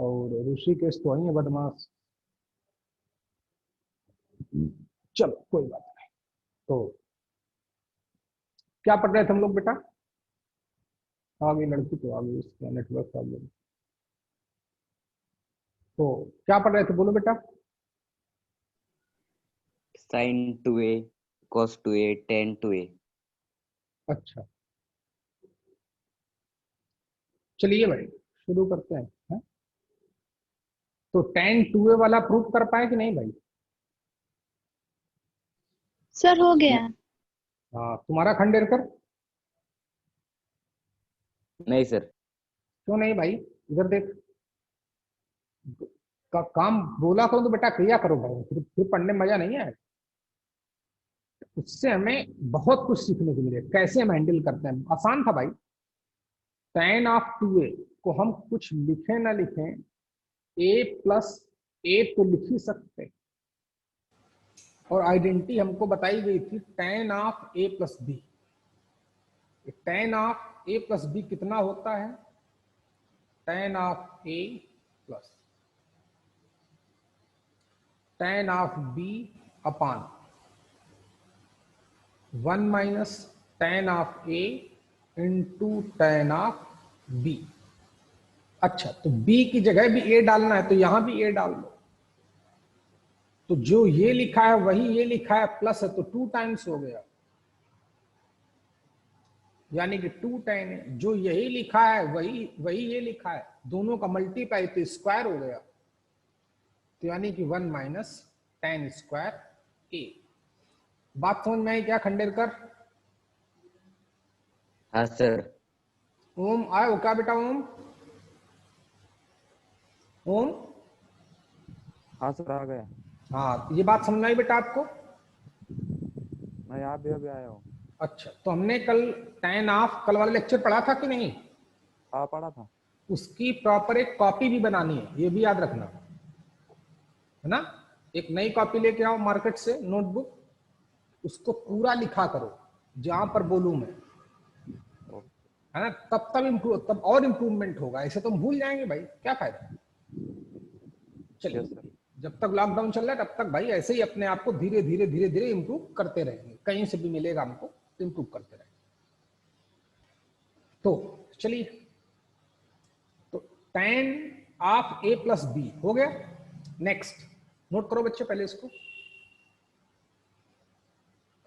और ऋषिकेश तो वही है बदमाश। चलो कोई बात नहीं। तो क्या पढ़ रहे थे हम लोग बेटा? आ गई लड़की तो आ गई, उसका नेटवर्क प्रॉब्लम। तो क्या पढ़ रहे थे बोलो बेटा? sin 2a cos 2a tan 2a। अच्छा चलिए भाई शुरू करते हैं, है? तो tan 2a वाला प्रूफ कर पाए कि नहीं भाई? सर हो गया। हाँ तुम्हारा खंडेरकर? नहीं सर। क्यों नहीं भाई? इधर देख, काम बोला करो तो बेटा किया करो भाई, फिर पढ़ने में मजा नहीं है। उससे हमें बहुत कुछ सीखने को मिले, कैसे हम हैंडल करते हैं। आसान था भाई। tan ऑफ 2a को हम कुछ लिखे ना लिखें, a प्लस a तो लिख ही सकते। और आइडेंटिटी हमको बताई गई थी tan of a plus b। tan of a plus b कितना होता है? tan of a plus tan of b upon 1 minus tan of a into tan of b। अच्छा तो b की जगह भी a डालना है तो यहां भी a डाल दो। तो जो ये लिखा है वही ये लिखा है, प्लस है तो 2 टाइम्स हो गया, यानी कि 2 tan है। जो यही लिखा है वही वही ये लिखा है, दोनों का मल्टीप्लाई तो स्क्वायर हो गया, तो यानी कि 1 माइनस tan स्क्वायर a। बात समझ में आई क्या खंडेरकर? हाँ सर। ओम आए हो क्या बेटा? ओम ओम हाँ सर आ गया। हाँ ये बात समझ में आई बेटा आपको? मैं यहाँ भी अभी आया हूँ। अच्छा तो हमने कल tan ऑफ कल वाला लेक्चर पढ़ा था कि नहीं? हाँ पढ़ा था। उसकी प्रॉपर एक कॉपी भी बनानी है, ये भी याद रखना है ना। एक नई कॉपी लेके आओ मार्केट से, नोटबुक, उसको पूरा लिखा करो जहां पर बोलूं मैं, है ना। तब और इम्प्रूवमेंट होगा, ऐसे तो हम भूल जाएंगे भाई, क्या फायदा। चलिए यस सर। जब तक लॉकडाउन चल रहा है तब तक भाई ऐसे ही अपने आप को धीरे धीरे धीरे धीरे इम्प्रूव करते रहेंगे, कहीं से भी मिलेगा हमको इम्प्रूव करते रहेंगे। तो चलिए, तो tan of a plus B हो गया। नेक्स्ट नोट करो बच्चे पहले इसको।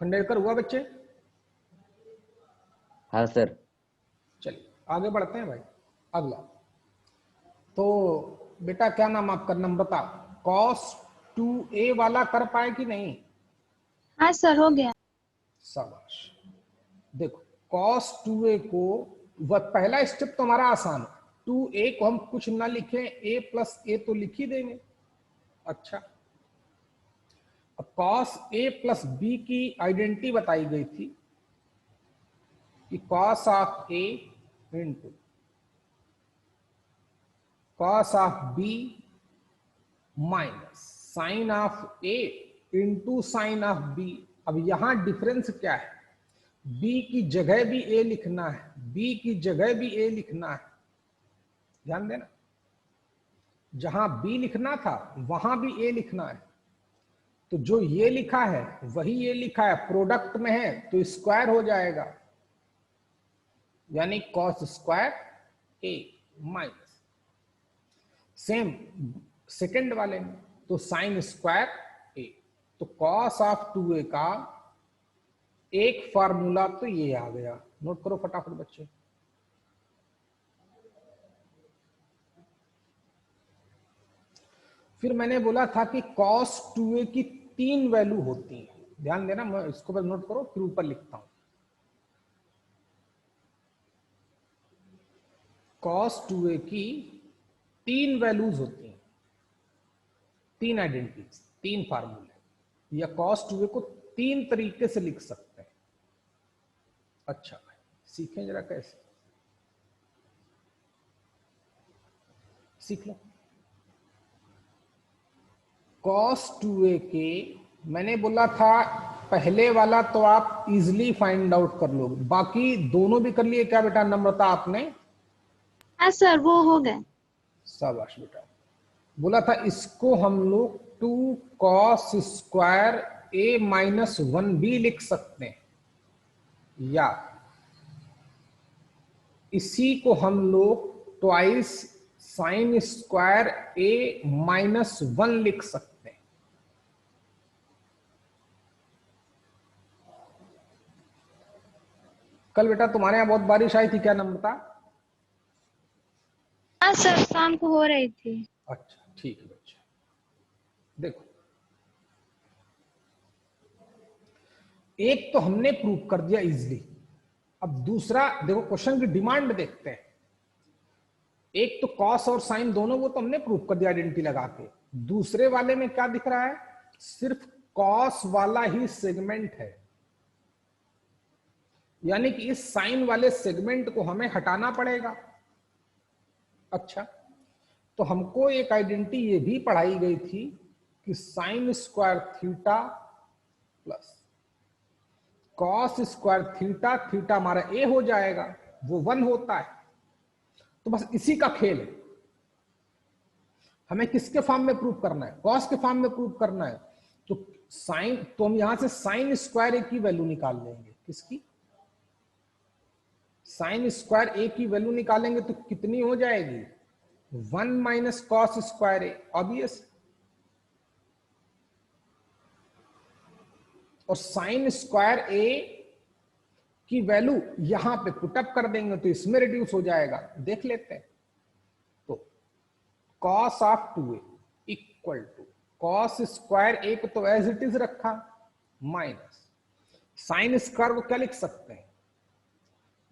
खंडेरकर हुआ बच्चे? हाँ सर। चलिए आगे बढ़ते हैं भाई। अगला तो बेटा क्या नाम आपका? नम्रता। cos 2a वाला कर पाए कि नहीं? हाँ सर हो गया। शाबाश। देखो cos 2a को, वह पहला स्टेप तो हमारा आसान है। 2a को हम कुछ ना लिखें, a प्लस a तो लिख ही देंगे। अच्छा अब cos a प्लस b की आइडेंटिटी बताई गई थी कि cos of a into cos of b minus sine of a into sine of b। अब यहां डिफरेंस क्या है? b की जगह भी a लिखना है, b की जगह भी a लिखना है, ध्यान देना। जहां b लिखना था वहां भी a लिखना है। तो जो ये लिखा है वही ये लिखा है, प्रोडक्ट में है तो स्क्वायर हो जाएगा, यानी cos square a minus same second वाले में तो साइन स्क्वायर a। तो cos ऑफ 2a का एक फार्मूला तो ये आ गया, नोट करो फटाफट बच्चे। फिर मैंने बोला था कि cos 2a की 3 वैल्यू होती है, ध्यान देना, मैं इसको बस नोट करो फिर ऊपर लिखता हूं। cos 2a की 3 वैल्यूज होती हैं, 3 आइडेंटिटीज, 3 फार्मूले, या cos 2a को 3 तरीके से लिख सकते हैं। अच्छा भाई सीखें जरा कैसे, सीख लो। cos 2a के मैंने बोला था पहले वाला तो आप इजिली फाइंड आउट कर लोगे, बाकी दोनों भी कर लिए क्या बेटा नम्रता आपने? हाँ सर वो हो गए। शाबाश बेटा। बोला था इसको हम लोग 2 cos स्क्वायर a माइनस 1 भी लिख सकते हैं, या इसी को हम लोग twice sine square a minus 1 लिख सकते हैं। कल बेटा तुम्हारे यहां बहुत बारिश आई थी, क्या नाम बता? हाँ सर, शाम को हो रही थी। अच्छा ठीक है बच्चा। देखो एक तो हमने प्रूव कर दिया इजीली। अब दूसरा देखो, क्वेश्चन की डिमांड देखते हैं। एक तो कॉस और साइन दोनों वो तो हमने प्रूव कर दिया आइडेंटिटी लगा के। दूसरे वाले में क्या दिख रहा है? सिर्फ कॉस वाला ही सेगमेंट है, यानी कि इस साइन वाले सेगमेंट को हमें हटाना पड़ेगा। अच्छा, तो हमको एक आइडेंटिटी ये भी पढ़ाई गई थी कि sign square theta plus cos square theta, theta हमारा ए हो जाएगा, वो 1 होता है। तो बस इसी का खेल है। हमें किसके फॉर्म में प्रूव करना है? कॉस के फॉर्म में प्रूव करना है। तो साइन, तो हम यहां से साइन स्क्वायर ए की वैल्यू निकाल लेंगे। किसकी? साइन स्क्वायर ए की वैल्यू निकालेंगे तो कितनी हो जाएगी? 1 माइनस कॉस स्क्वायर ए, ऑब्वियस। और साइन स्क्वायर ए की वैल्यू यहां पे पुटअप कर देंगे तो इसमें रिड्यूस हो जाएगा। देख लेते हैं। तो cos of 2a equal to cos square A को तो एज इट इज रखा, माइनस साइन स्क्वायर को क्या लिख सकते हैं?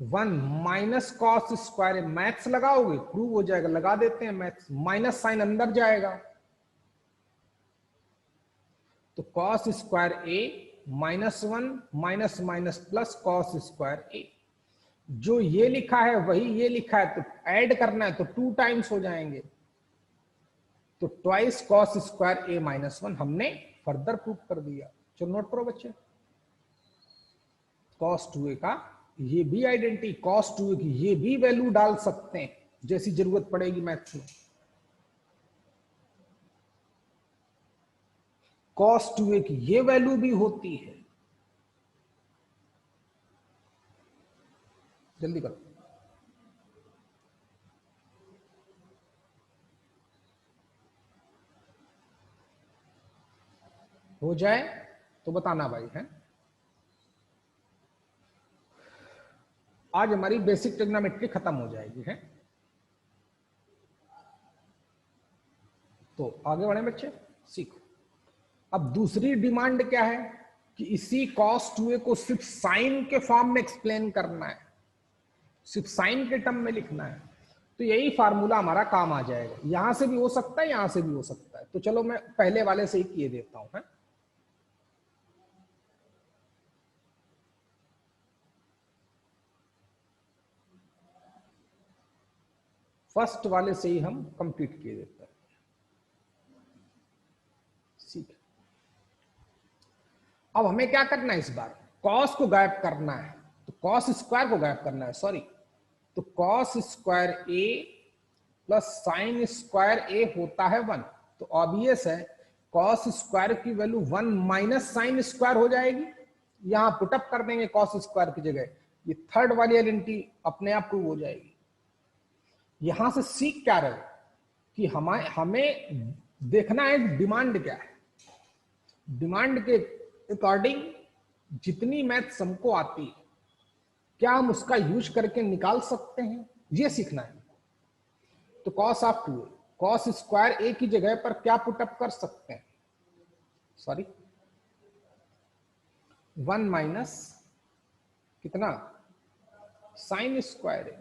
1 minus cos square A. Maths लगाओगे प्रूव हो जाएगा, लगा देते हैं मैथ्स। माइनस साइन अंदर जाएगा तो cos square A -1 minus minus plus cos square A. जो ये लिखा है वही ये लिखा है, तो ऐड करना है तो 2 टाइम्स हो जाएंगे। तो ट्वाइस कॉस स्क्वायर ए -1 हमने फर्दर प्रूव कर दिया। चलो नोट करो बच्चे। कॉस 2a का ये भी आइडेंटिटी, कॉस 2a की ये भी वैल्यू डाल सकते हैं जैसी जरूरत पड़ेगी मैथ्स में। कॉस 2a की ये वैल्यू भी होती है। जल्दी करो। हो जाए तो बताना भाई है। आज हमारी बेसिक ट्रिग्नोमेट्री खत्म हो जाएगी है। तो आगे बढ़े बच्चे, सीखो। अब दूसरी डिमांड क्या है कि इसी cos 2a को सिर्फ साइन के फॉर्म में एक्सप्लेन करना है, सिर्फ साइन के टर्म में लिखना है। तो यही फार्मूला हमारा काम आ जाएगा। यहां से भी हो सकता है, यहां से भी हो सकता है। तो चलो मैं पहले वाले से ही किए देता हूं है। फर्स्ट वाले से ही हम कंप्लीट किए देते हैं। ठीक। अब हमें क्या करना है इस बार? कॉस को गायब करना है, तो कॉस स्क्वायर को गायब करना है, सॉरी। तो कॉस स्क्वायर ए प्लस साइन स्क्वायर ए होता है 1। तो ऑब्वियस है कॉस स्क्वायर की वैल्यू 1 माइनस साइन स्क्वायर हो जाएगी। यहां पुटअप कर देंगे कॉस स्क्वायर की जगह। ये थर्ड वाली आइडेंटिटी अपने आप प्रूव हो जाएगी। यहां से सीख क्या रहे कि हमें देखना है डिमांड क्या है। डिमांड के अकॉर्डिंग जितनी मैथ्स हमको आती है क्या हम उसका यूज करके निकाल सकते हैं, ये सीखना है। तो cos of 2a, cos square A की जगह पर क्या पुटअप कर सकते हैं? सॉरी 1 माइनस कितना साइन स्क्वायर ए,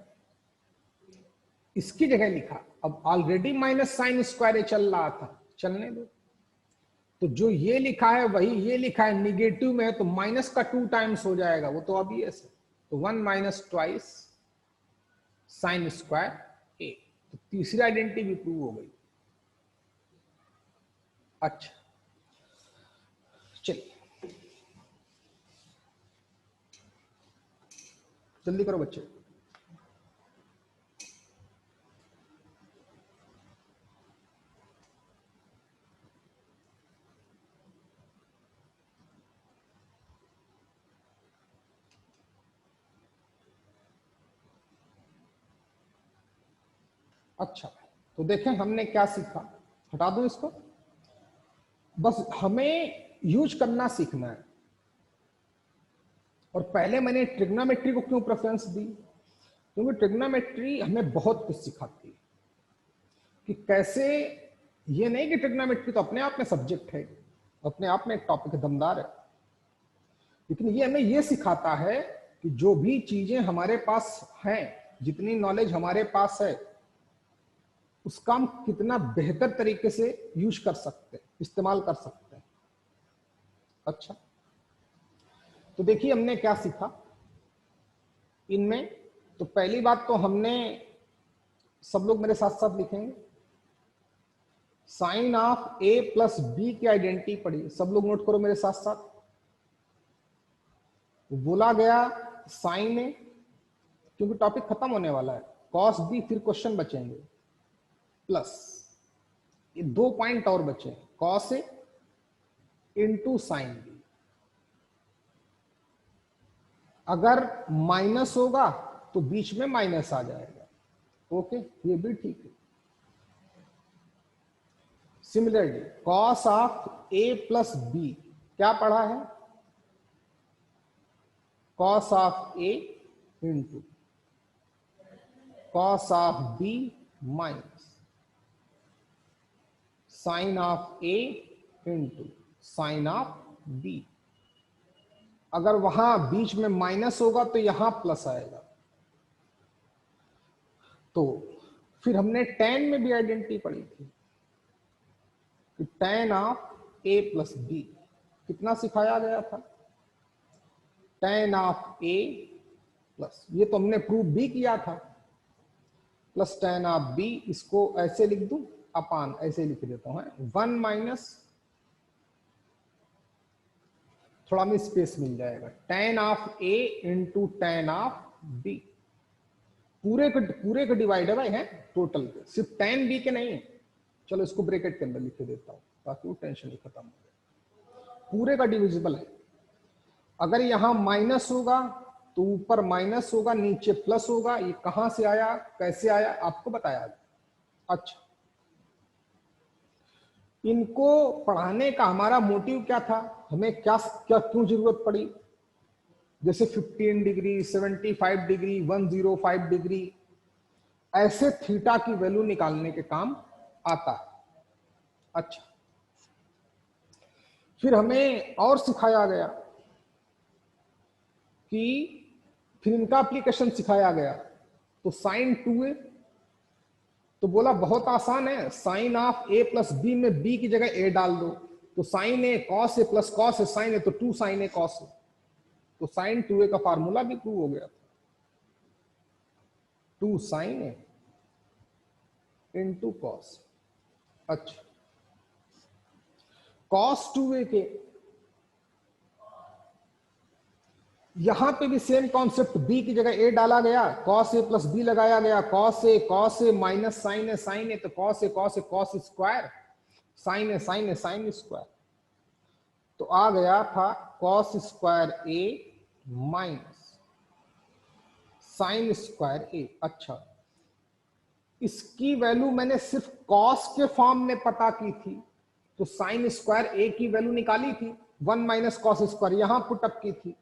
इसकी जगह लिखा। अब already minus sine square A चल रहा था, चलने दो। तो जो ये लिखा है वही ये लिखा है, निगेटिव में है तो माइनस का 2 टाइम्स हो जाएगा, वो तो ऑब्वियस है। तो 1 माइनस ट्वाइस साइन स्क्वायर ए। तो तीसरी आइडेंटिटी भी प्रूव हो गई। अच्छा चलिए जल्दी करो बच्चे। अच्छा, तो देखें हमने क्या सीखा, हटा दो इसको, बस हमें यूज करना सीखना है। और पहले मैंने ट्रिग्नोमेट्री को क्यों प्रेफरेंस दी, क्योंकि ट्रिग्नोमेट्री हमें बहुत कुछ सिखाती है कि कैसे, ये नहीं कि ट्रिग्नोमेट्री तो अपने आप में सब्जेक्ट है, अपने आप में एक टॉपिक दमदार है, लेकिन ये हमें ये सिखाता है कि जो भी चीजें हमारे पास हैं, जितनी नॉलेज हमारे पास है, उसका हम कितना बेहतर तरीके से यूज कर सकते हैं, इस्तेमाल कर सकते हैं। अच्छा, तो देखिए हमने क्या सीखा इनमें। तो पहली बात तो हमने, सब लोग मेरे साथ साथ लिखेंगे, sine of A plus B की आइडेंटिटी पढ़ी, सब लोग नोट करो मेरे साथ साथ। बोला गया साइन ए, क्योंकि टॉपिक खत्म होने वाला है, कॉस बी, फिर क्वेश्चन बचेंगे, प्लस ये 2 पॉइंट और बचे, cos A into sine B. अगर माइनस होगा तो बीच में माइनस आ जाएगा, ओके, ये भी ठीक है। Similarly cos of A plus B क्या पढ़ा है, cos of A into cos of B minus sine of A into sine of B. अगर वहां बीच में माइनस होगा तो यहां प्लस आएगा। तो फिर हमने tan में भी आइडेंटिटी पढ़ी थी कि tan of A plus B कितना सिखाया गया था, tan ऑफ ए प्लस, ये तो हमने प्रूव भी किया था, प्लस tan ऑफ बी, इसको ऐसे लिख दूं, अपान ऐसे लिख देता हूं, 1 माइनस, थोड़ा में स्पेस मिल जाएगा, tan of A into tan of B. पूरे का डिवाइड है भाई, है टोटल के, सिर्फ tan बी के नहीं है। चलो इसको ब्रैकेट के अंदर लिख देता हूं ताकि वो टेंशन ही खत्म हो जाए। पूरे का डिविजिबल है। अगर यहां माइनस होगा तो ऊपर माइनस होगा, नीचे प्लस होगा। ये कहां से आया, कैसे आया, आपको बताया। अच्छा, इनको पढ़ाने का हमारा मोटिव क्या था, हमें क्या क्या क्यों जरूरत पड़ी, जैसे 15 डिग्री, 75 डिग्री, 105 डिग्री, ऐसे थीटा की वैल्यू निकालने के काम आता है। अच्छा, फिर हमें और सिखाया गया कि, फिर इनका एप्लीकेशन सिखाया गया। तो साइन 2a, तो बोला बहुत आसान है, sine of A plus B में बी की जगह ए डाल दो, तो sine A cos A plus cos A sine A, तो 2 साइन ए कॉस ए, तो साइन 2a का फार्मूला भी प्रूव हो गया था, 2 साइन ए इंटू कॉस। अच्छा, कॉस 2a के यहां पे भी सेम कॉन्सेप्ट, बी की जगह ए डाला गया, कॉस ए प्लस बी लगाया गया, cos A minus sign A, तो cos A cos square, sign A sine square, तो आ गया था कॉस स्क्वायर ए माइनस साइन स्क्वायर ए। अच्छा, इसकी वैल्यू मैंने सिर्फ कॉस के फॉर्म में पता की थी, तो साइन स्क्वायर ए की वैल्यू निकाली थी, 1 माइनस कॉस स्क्वायर यहां पुटअप की थी।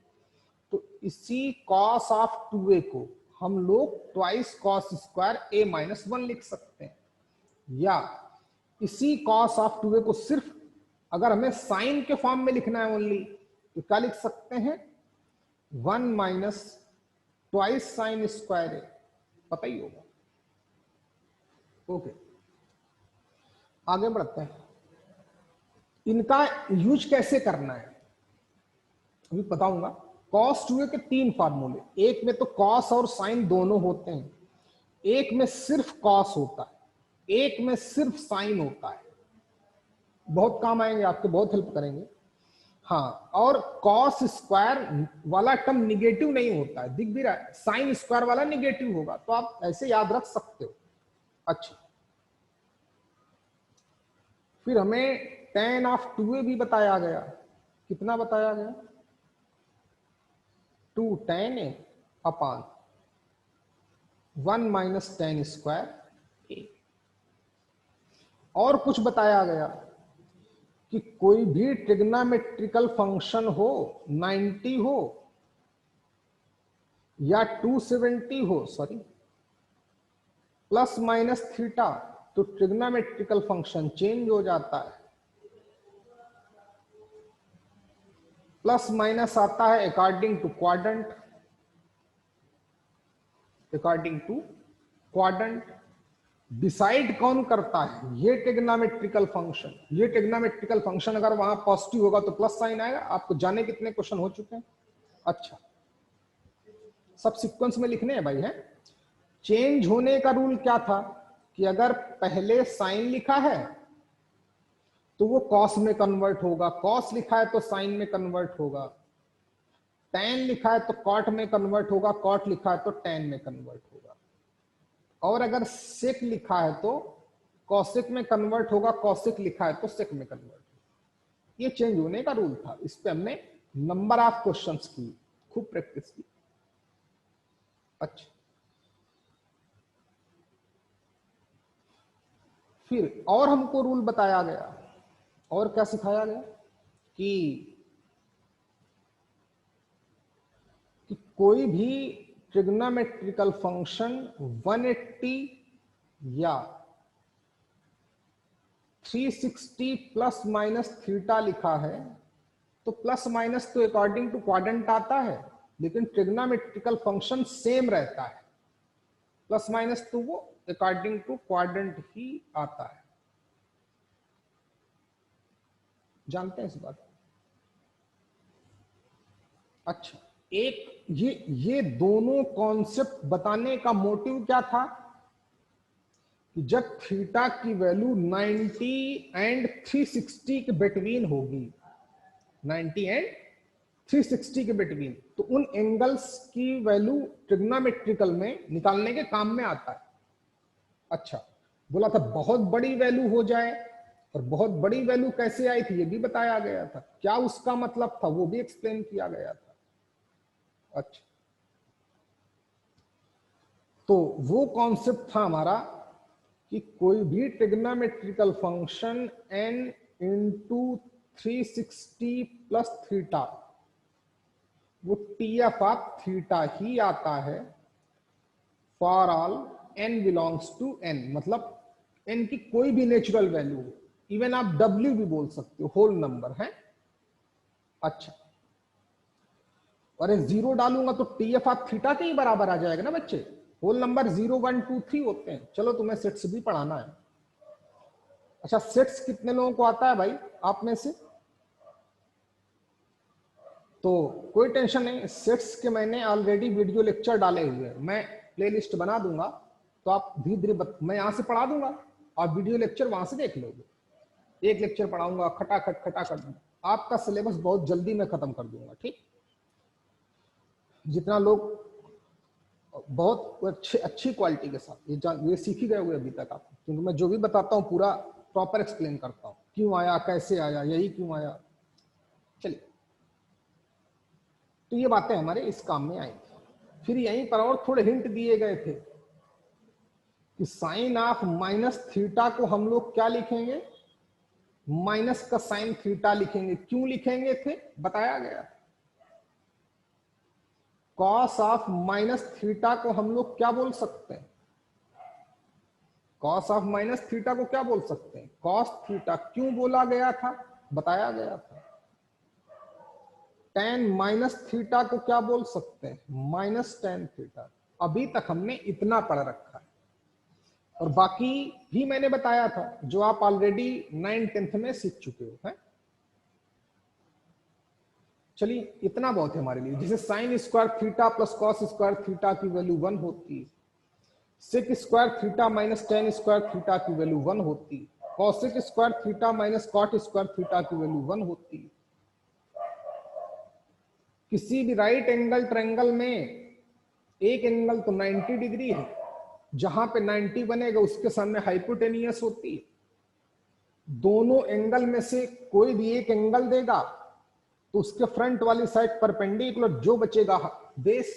तो इसी कॉस ऑफ 2a को हम लोग twice cos square a minus 1 लिख सकते हैं, या इसी कॉस ऑफ 2a को सिर्फ अगर हमें साइन के फॉर्म में लिखना है ओनली, तो क्या लिख सकते हैं, 1 minus twice sine square a, पता ही होगा। ओके, आगे बढ़ते हैं। इनका यूज कैसे करना है अभी बताऊंगा। कॉस 2a के 3 फार्मूले, एक में तो कॉस और साइन दोनों होते हैं, एक में सिर्फ कॉस होता है, एक में सिर्फ साइन होता है। बहुत काम आएंगे आपके, बहुत हेल्प करेंगे। हाँ, और कॉस स्क्वायर वाला टर्म निगेटिव नहीं होता है, दिख भी रहा है, साइन स्क्वायर वाला निगेटिव होगा, तो आप ऐसे याद रख सकते हो। अच्छा, फिर हमें tan ऑफ 2a भी बताया गया, कितना बताया गया, 2 tan a upon 1 minus tan square a। और कुछ बताया गया कि कोई भी ट्रिग्नोमेट्रिकल फंक्शन हो 90 हो या 270 हो, सॉरी, प्लस माइनस थीटा, तो ट्रिग्नोमेट्रिकल फंक्शन चेंज हो जाता है। प्लस माइनस आता है according to quadrant, according to quadrant. Decide कौन करता है? ये ट्रिग्नोमेट्रिकल फंक्शन। ये ट्रिग्नोमेट्रिकल फंक्शन अगर वहां पॉजिटिव होगा तो प्लस साइन आएगा। आपको जाने कितने क्वेश्चन हो चुके हैं? अच्छा, सब सीक्वेंस में लिखने हैं भाई, है। चेंज होने का रूल क्या था कि अगर पहले साइन लिखा है तो वो कॉस में कन्वर्ट होगा, कॉस लिखा है तो साइन में कन्वर्ट होगा, टैन लिखा है तो कॉट में कन्वर्ट होगा, कॉट लिखा है तो टैन में कन्वर्ट होगा, और अगर सेक लिखा है तो कॉसेक में कन्वर्ट होगा, कॉसेक लिखा है तो सेक में कन्वर्ट होगा। ये चेंज होने का रूल था। इस पे हमने नंबर ऑफ क्वेश्चंस की, खूब प्रैक्टिस की। अच्छा, फिर और हमको रूल बताया गया, और क्या सिखाया गया कि कोई भी ट्रिग्नोमेट्रिकल फंक्शन 180 या 360 प्लस माइनस थीटा लिखा है तो प्लस माइनस तो अकॉर्डिंग टू क्वाड्रेंट आता है, लेकिन ट्रिग्नोमेट्रिकल फंक्शन सेम रहता है। प्लस माइनस तो वो अकॉर्डिंग टू क्वाड्रेंट ही आता है। जानते हैं इस बात? अच्छा, एक ये दोनों कॉन्सेप्ट बताने का मोटिव क्या था कि जब थीटा की वैल्यू 90 एंड 360 के बिटवीन होगी, 90 एंड 360 के बिटवीन, तो उन एंगल्स की वैल्यू ट्रिग्नोमेट्रिकल में निकालने के काम में आता है। अच्छा, बोला था बहुत बड़ी वैल्यू हो जाए, और बहुत बड़ी वैल्यू कैसे आई थी ये भी बताया गया था। क्या उसका मतलब था वो भी एक्सप्लेन किया गया था। अच्छा, तो वो कॉन्सेप्ट था हमारा कि कोई भी trigonometrical function n into 360 plus theta, वो TF ऑफ थीटा ही आता है for all n belongs to n। मतलब n की कोई भी नेचुरल वैल्यू, इवन आप w भी बोल सकते हो, होल नंबर है। अच्छा, और जीरो डालूंगा तो TF ऑफ थीटा के ही बराबर आ जाएगा ना बच्चे। होल नंबर 0 1 2 3 होते हैं। चलो, तुम्हें सेट्स भी पढ़ाना है। अच्छा, सेट्स कितने लोगों को आता है भाई आप में से? तो कोई टेंशन नहीं, सेट्स के मैंने ऑलरेडी वीडियो लेक्चर डाले हुए हैं। मैं प्लेलिस्ट बना दूंगा, तो आप धीरे धीरे मैं यहां से पढ़ा दूंगा, आप वीडियो लेक्चर वहां से देख लोगे। एक लेक्चर पढ़ाऊंगा, खटाखट खटाखट आपका सिलेबस बहुत जल्दी मैं खत्म कर दूंगा। ठीक, जितना लोग बहुत अच्छी क्वालिटी के साथ ये सीख ही गए हुए अभी तक आप, क्योंकि मैं जो भी बताता हूँ पूरा प्रॉपर एक्सप्लेन करता हूँ, क्यों आया, कैसे आया, यही क्यों आया। चलिए, तो ये बातें हमारे इस काम में आई थी। फिर यहीं पर और थोड़े हिंट दिए गए थे कि साइन ऑफ माइनस थीटा को हम लोग क्या लिखेंगे? माइनस का साइन थीटा लिखेंगे। क्यों लिखेंगे थे? बताया गया। कॉस ऑफ माइनस थीटा को हम लोग क्या बोल सकते हैं? कॉस ऑफ माइनस थीटा को क्या बोल सकते हैं? Cos theta. क्यों बोला गया था? बताया गया था। टेन माइनस थीटा को क्या बोल सकते हैं? Minus tan theta. अभी तक हमने इतना पढ़ रखा है, और बाकी भी मैंने बताया था जो आप ऑलरेडी 9th 10th में सीख चुके हो हैं। चलिए, इतना बहुत है हमारे लिए। जैसे sine square theta plus cos square theta की वैल्यू 1 होती है, sec square theta minus tan square theta की वैल्यू 1 होती है, cosec square theta minus cot square theta की वैल्यू 1 होती है। किसी भी राइट एंगल ट्रायंगल में एक एंगल तो 90 डिग्री है, जहां पे 90 बनेगा उसके सामने हाइपोटेनियस होती है। दोनों एंगल में से कोई भी एक एंगल देगा तो उसके फ्रंट वाली साइड परपेंडिकुलर जो बचेगा बेस।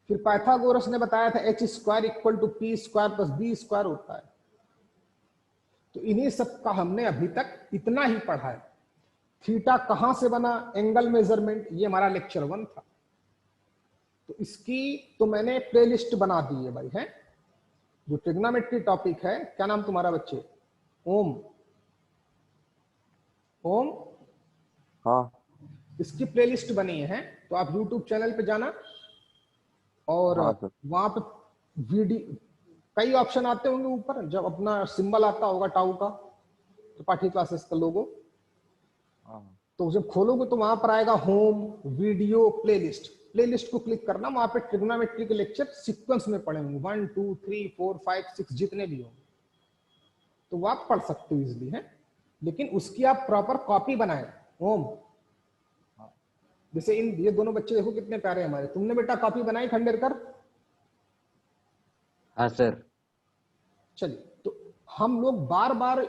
फिर पाइथागोरस ने बताया था h² equal to P square plus B square होता है। तो इन्हीं सब का हमने अभी तक इतना ही पढ़ा है। थीटा कहां से बना, एंगल मेजरमेंट, ये हमारा लेक्चर 1 था। तो इसकी तो मैंने प्लेलिस्ट बना दी है भाई, है जो ट्रिग्नोमेट्री टॉपिक है। क्या नाम तुम्हारा बच्चे? ओम। ओम, हाँ इसकी प्लेलिस्ट बनी है, तो आप यूट्यूब चैनल पे जाना और हाँ सर। वहां पे वीडियो कई ऑप्शन आते होंगे ऊपर, जब अपना सिंबल आता होगा टाउ का, त्रिपाठी क्लासेस का लोगो, हाँ तो जब खोलोगे तो वहां पर आएगा होम, वीडियो, प्लेलिस्ट। प्लेलिस्ट को क्लिक करना, वहां पे ट्रिग्नोमेट्री के लेक्चर सीक्वेंस में पढ़े होंगे, 1 2 3 4 5 6 जितने भी होंगे, तो वो आप पढ़ सकते हो इजिली, है। लेकिन उसकी आप प्रॉपर कॉपी बनाए। होम, जैसे इन ये दोनों बच्चे देखो कितने प्यारे हमारे, तुमने बेटा कॉपी बनाई खंडेरकर? हाँ सर। चलिए, तो हम लोग बार बार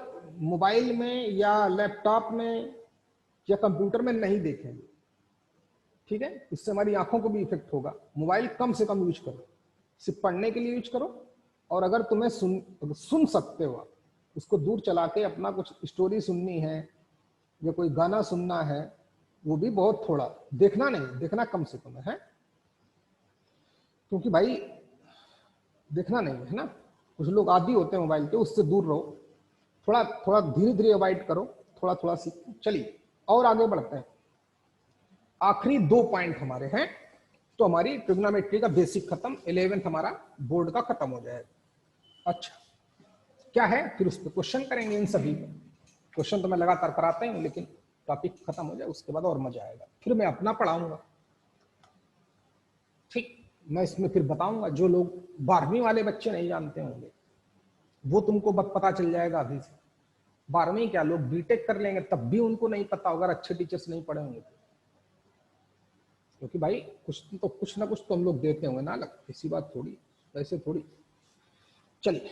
मोबाइल में या लैपटॉप में या कंप्यूटर में नहीं देखेंगे, ठीक है, इससे हमारी आंखों को भी इफेक्ट होगा। मोबाइल कम से कम यूज करो, सिर्फ पढ़ने के लिए यूज करो। और अगर तुम्हें सुन सकते हो आप, उसको दूर चला के अपना कुछ स्टोरी सुननी है या कोई गाना सुनना है, वो भी बहुत थोड़ा, देखना नहीं, देखना कम से कम है, क्योंकि भाई देखना नहीं है ना, कुछ लोग आदी होते हैं मोबाइल के, उससे दूर रहो, थोड़ा थोड़ा धीरे धीरे अवॉइड करो, थोड़ा थोड़ा सीखो। चलिए और आगे बढ़ते हैं। आखिरी 2 पॉइंट हमारे हैं, तो हमारी ट्रिग्नोमेट्री का बेसिक खत्म, 11th हमारा बोर्ड का खत्म हो जाएगा। अच्छा, क्या है फिर उस पर क्वेश्चन करेंगे। इन सभी क्वेश्चन तो मैं लगातार कराता ही हूँ, लेकिन टॉपिक खत्म हो जाए उसके बाद और मजा आएगा, फिर मैं अपना पढ़ाऊंगा, ठीक। मैं इसमें फिर बताऊंगा, जो लोग 12वीं वाले बच्चे नहीं जानते होंगे वो तुमको पता चल जाएगा अभी से। 12वीं क्या, लोग बीटेक कर लेंगे तब भी उनको नहीं पता होगा, अच्छे टीचर्स नहीं पढ़े होंगे, क्योंकि भाई कुछ ना कुछ तो हम लोग देते होंगे ना अलग, इसी बात थोड़ी, ऐसे थोड़ी। चलिए,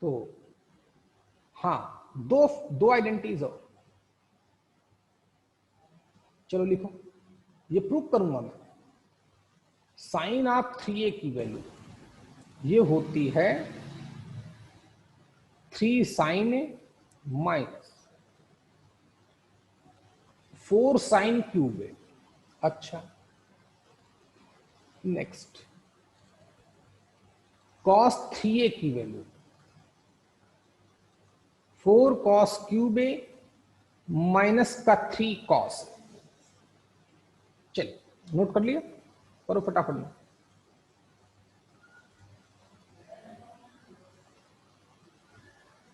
तो हाँ, दो आइडेंटिटीज हो, चलो लिखो, ये प्रूव करूंगा मैं। साइन ऑफ 3a की वैल्यू ये होती है 3 साइन ए माइनस 4 साइन क्यूब ए। अच्छा, नेक्स्ट, कॉस 3a की value 4 cos cube A minus का 3 कॉस। चलिए नोट कर लिया, करो फटाफट में।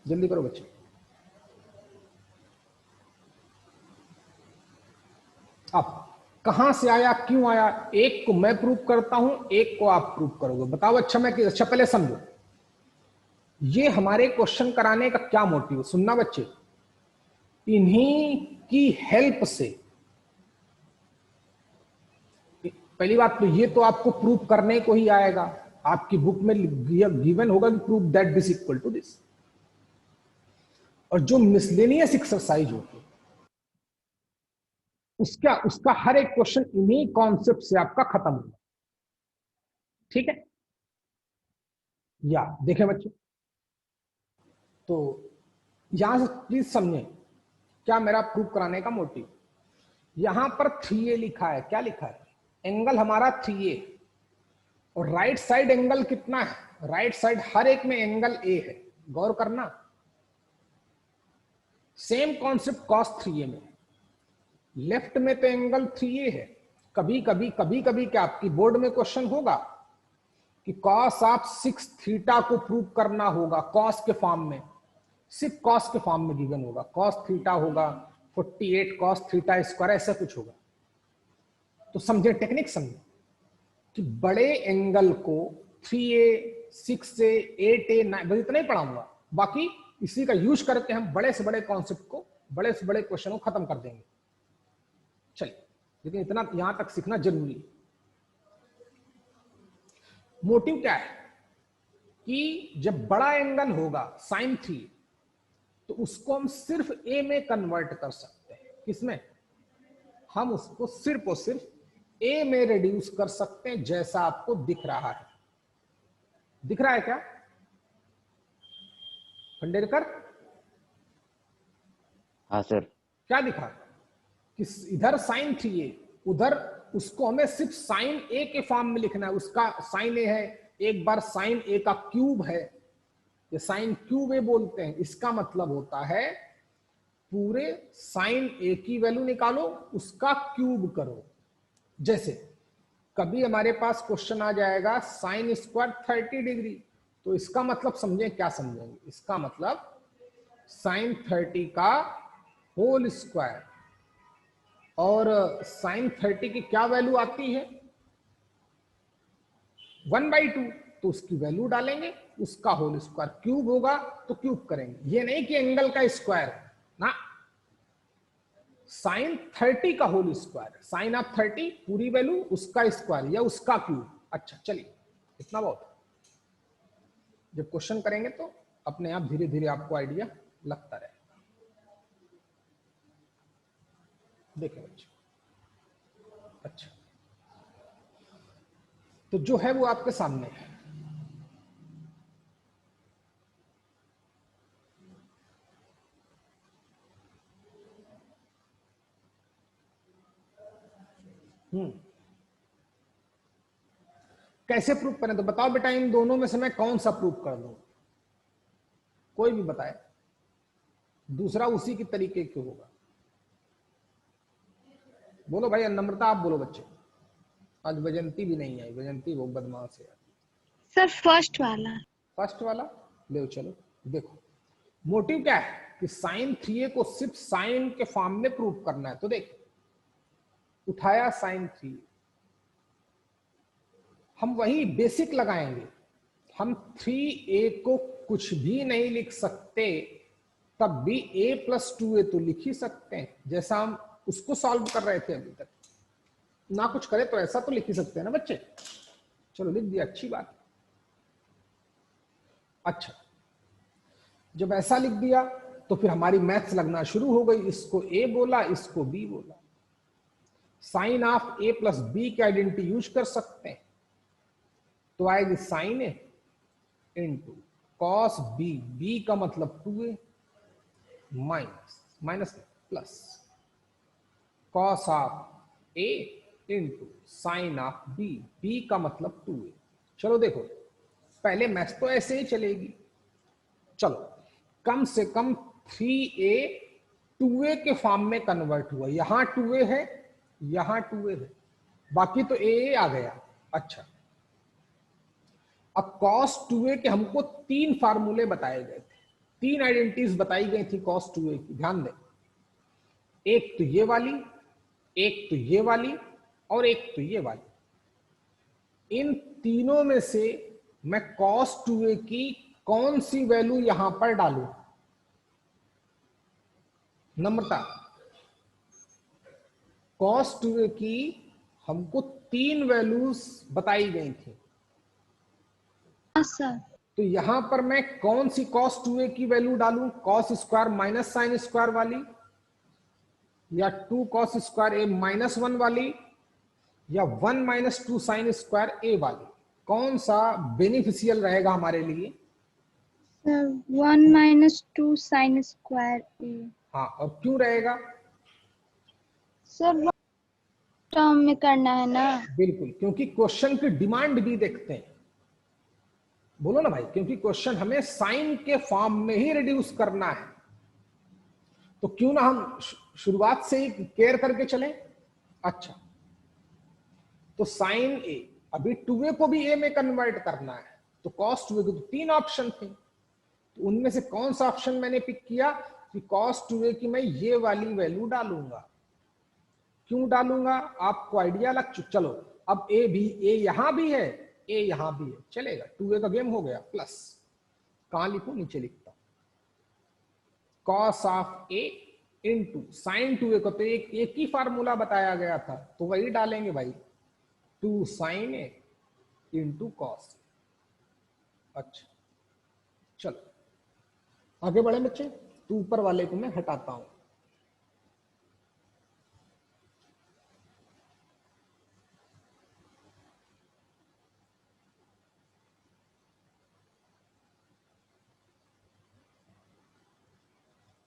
जल्दी करो बच्चे। अब कहां से आया, क्यों आया, एक को मैं प्रूव करता हूं, एक को आप प्रूव करोगे। बताओ अच्छा, अच्छा पहले समझो, ये हमारे क्वेश्चन कराने का क्या मोटिव, सुनना बच्चे। इन्हीं की हेल्प से, पहली बात तो ये तो आपको प्रूव करने को ही आएगा, आपकी बुक में गिवन होगा कि prove that this equal to this. और जो मिसलेनियस एक्सरसाइज होती है उसका हर एक क्वेश्चन इन्हीं कॉन्सेप्ट से आपका खत्म होगा, ठीक है। या देखें बच्चे, तो यहां से प्लीज समझें क्या मेरा प्रूव कराने का मोटिव। यहां पर 3a लिखा है, क्या लिखा है, एंगल हमारा 3a, और राइट साइड एंगल कितना है, राइट साइड हर एक में एंगल a है, गौर करना। सेम कॉन्सेप्ट कॉस 3a में, लेफ्ट में तो एंगल 3a है। कभी कभी क्या आपकी बोर्ड में क्वेश्चन होगा कि कॉस ऑफ 6 थीटा को प्रूव करना होगा, कॉस के फॉर्म में, सिर्फ कॉस के फॉर्म में गिवन होगा, कॉस थीटा होगा 48 कॉस थीटा स्क्वायर, ऐसा कुछ होगा। तो समझे टेक्निक, समझे कि बड़े एंगल को 3a 6a 8a 9, बस इतना ही पढ़ाऊंगा, बाकी इसी का यूज करके हम बड़े से बड़े कॉन्सेप्ट को, बड़े से बड़े क्वेश्चन को खत्म कर देंगे। चलिए, लेकिन इतना यहां तक सीखना जरूरी है। मोटिव क्या है कि जब बड़ा एंगल होगा sin 3, तो उसको हम सिर्फ a में कन्वर्ट कर सकते हैं। किसमें? हम उसको सिर्फ और सिर्फ a में रिड्यूस कर सकते हैं, जैसा आपको दिख रहा है। दिख रहा है क्या? खंडेलकर हाँ सर। क्या दिखा कि इधर साइन थी ए, उधर उसको हमें सिर्फ साइन ए के फॉर्म में लिखना है। उसका साइन ए है, एक बार साइन ए का क्यूब है, ये साइन क्यूब ए बोलते हैं। इसका मतलब होता है पूरे साइन ए की वैल्यू निकालो, उसका क्यूब करो। जैसे कभी हमारे पास क्वेश्चन आ जाएगा साइन स्क्वायर 30 डिग्री, तो इसका मतलब समझें, क्या समझेंगे, इसका मतलब साइन 30 का होल स्क्वायर, और साइन 30 की क्या वैल्यू आती है 1/2, तो उसकी वैल्यू डालेंगे, उसका होल स्क्वायर। क्यूब होगा तो क्यूब करेंगे, ये नहीं कि एंगल का स्क्वायर ना, साइन 30 का होल स्क्वायर, साइन ऑफ 30 पूरी वैल्यू, उसका स्क्वायर या उसका क्यूब। अच्छा चलिए, इतना बहुत है। जब क्वेश्चन करेंगे तो अपने आप धीरे धीरे आपको आइडिया लगता रहेगा। देखें बच्चे, अच्छा तो जो है वो आपके सामने है। कैसे प्रूव करें, तो बताओ बेटा, इन दोनों में से मैं कौन सा प्रूव कर दूं, कोई भी बताए, दूसरा उसी की तरीके क्यों होगा। बोलो भाई, नम्रता आप बोलो बच्चे। आज वजंती भी नहीं आई, वजंती वो बदमाश है। सर फर्स्ट वाला। फर्स्ट वाला ले चलो। देखो मोटिव क्या है कि साइन 3a को सिर्फ साइन के फॉर्म में प्रूव करना है। तो देख, उठाया साइन 3, हम वही बेसिक लगाएंगे। हम 3a को कुछ भी नहीं लिख सकते, तब भी a+2a तो लिख ही सकते हैं, जैसा हम उसको सॉल्व कर रहे थे अभी तक। ना कुछ करे तो ऐसा तो लिख ही सकते हैं ना बच्चे। चलो लिख दिया, अच्छी बात। अच्छा, जब ऐसा लिख दिया तो फिर हमारी मैथ्स लगना शुरू हो गई। इसको a बोला, इसको b बोला। साइन ऑफ a+b की आइडेंटिटी यूज कर सकते हैं, तो आएगी sine A into cos B, B का मतलब 2a, minus minus plus cos of A into sine of B, B का मतलब 2a। चलो देखो, पहले मैथ्स तो ऐसे ही चलेगी। चलो कम से कम 3a 2a के फॉर्म में कन्वर्ट हुआ, यहां 2a है, यहां 2a है, बाकी तो a आ गया। अच्छा, अब cos 2a के हमको 3 फार्मूले बताए गए थे, 3 आइडेंटिटीज बताई गई थी cos 2a की, ध्यान दें। एक तो ये वाली, एक तो ये वाली, और एक तो ये वाली। इन तीनों में से मैं cos 2a की कौन सी वैल्यू यहां पर डालूं, नम्रता? cos 2a की हमको 3 वैल्यूज बताई गई थी, हाँ सर। तो यहां पर मैं कौन सी cos 2a की वैल्यू डालूं, cos square minus sine square वाली, या 2 cos स्क्वायर a -1 वाली, या 1 - 2 साइन स्क्वायर a वाली? कौन सा बेनिफिशियल रहेगा हमारे लिए? सर 1 - 2 साइन स्क्वायर ए। हाँ, और क्यों रहेगा? सर टर्म में करना है ना। बिल्कुल, क्योंकि क्वेश्चन की डिमांड भी देखते हैं। बोलो ना भाई, क्योंकि क्वेश्चन हमें साइन के फॉर्म में ही रिड्यूस करना है, तो क्यों ना हम शुरुआत से ही केयर करके चलें। अच्छा, तो साइन ए, अभी 2a को भी a में कन्वर्ट करना है, तो cos 2a के तो 3 ऑप्शन थे, तो उनमें से कौन सा ऑप्शन मैंने पिक किया कि cos 2a की मैं ये वाली वैल्यू डालूंगा। क्यों डालूंगा, आपको आइडिया लग चलो। अब a भी, a यहां भी है, a यहां भी है, चलेगा, 2a का गेम हो गया। प्लस कहां लिखूं, नीचे लिखता हूं, cos of a into sign 2a को तो एक ही फार्मूला बताया गया था, तो वही डालेंगे भाई, 2 साइन ए इंटू कॉस। अच्छा चलो आगे बढ़े बच्चे, तो ऊपर वाले को मैं हटाता हूं।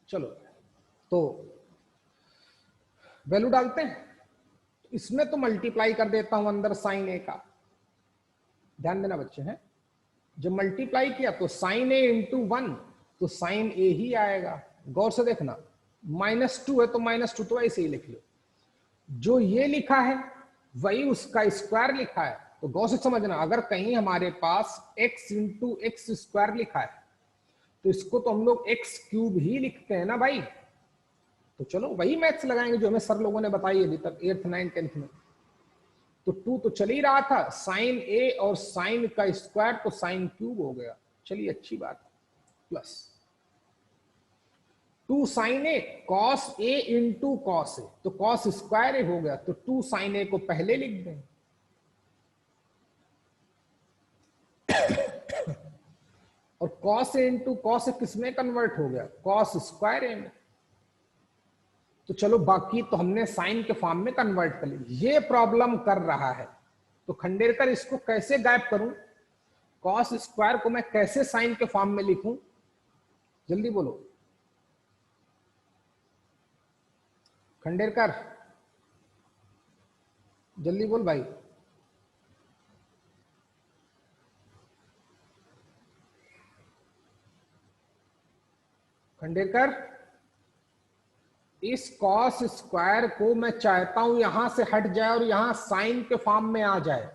चलो तो वैल्यू डालते हैं। इसमें तो मल्टीप्लाई कर देता हूं अंदर साइन ए का, ध्यान देना बच्चे हैं। जब मल्टीप्लाई किया तो साइन ए इंटू 1 तो साइन ए ही आएगा। गौर से देखना, -2 है तो -2 तो ऐसे ही लिख लो। जो ये लिखा है वही उसका स्क्वायर लिखा है। तो गौर से समझना, अगर कहीं हमारे पास x इंटू एक्स स्क्वायर लिखा है तो इसको तो हम लोग x क्यूब ही लिखते हैं ना भाई। तो चलो वही मैथ्स लगाएंगे जो हमें सर लोगों ने बताई अभी तक 8th 9th 10th में। तो 2 तो चल ही रहा था, साइन ए और साइन का स्क्वायर तो साइन क्यूब हो गया। चलिए अच्छी बात, plus 2 sign A cos A into cos ए, तो कॉस स्क्वायर ए हो गया। तो 2 साइन ए को पहले लिख दें और कॉस ए इंटू कॉस ए किसमें कन्वर्ट हो गया, कॉस स्क्वायर ए में। तो चलो बाकी तो हमने साइन के फॉर्म में कन्वर्ट कर लिया। ये प्रॉब्लम कर रहा है तो खंडेरकर इसको कैसे गायब करूं, कॉस स्क्वायर को मैं कैसे साइन के फॉर्म में लिखूं, जल्दी बोलो खंडेरकर, जल्दी बोल भाई। खंडेरकर, इस कॉस स्क्वायर को मैं चाहता हूं यहां से हट जाए और यहां साइन के फॉर्म में आ जाए।